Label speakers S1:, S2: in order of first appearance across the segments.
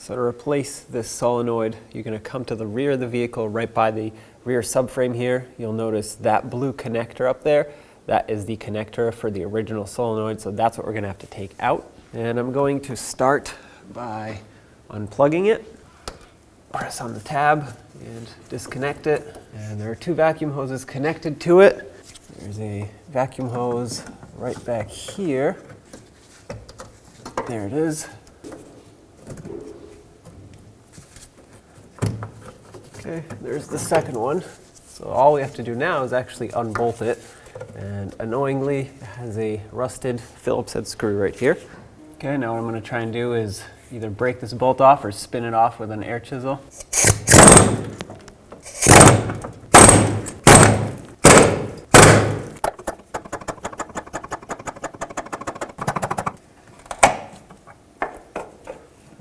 S1: So to replace this solenoid, you're going to come to the rear of the vehicle, right by the rear subframe here. You'll notice that blue connector up there. That is the connector for the original solenoid, so that's what we're going to have to take out. And I'm going to start by unplugging it. Press on the tab and disconnect it. And there are two vacuum hoses connected to it. There's a vacuum hose right back here. There it is. Okay, there's the second one. So all we have to do now is actually unbolt it. And annoyingly, it has a rusted Phillips head screw right here. Okay, now what I'm going to try and do is either break this bolt off or spin it off with an air chisel.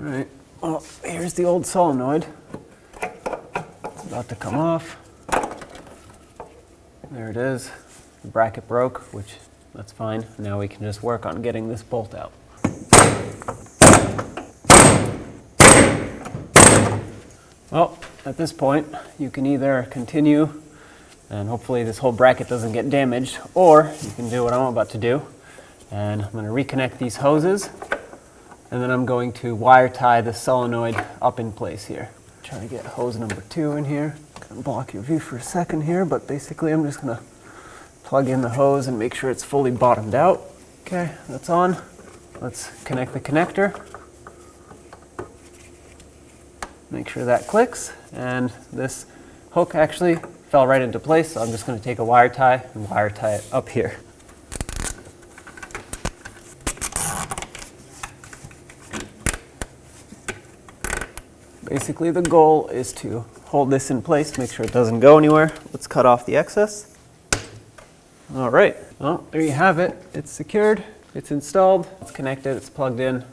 S1: Alright, well, here's the old solenoid. It's about to come off. There it is. The bracket broke, which that's fine. Now we can just work on getting this bolt out. Well, at this point, you can either continue, and hopefully this whole bracket doesn't get damaged, or you can do what I'm about to do. And I'm going to reconnect these hoses, and then I'm going to wire tie the solenoid up in place here. Try to get hose number 2 in here. Gonna block your view for a second here, but basically I'm just going to plug in the hose and make sure it's fully bottomed out. Okay, that's on. Let's connect the connector. Make sure that clicks, and this hook actually fell right into place, so I'm just going to take a wire tie and wire tie it up here. Basically the goal is to hold this in place, make sure it doesn't go anywhere. Let's cut off the excess. All right, well, there you have it. It's secured, it's installed, it's connected, it's plugged in.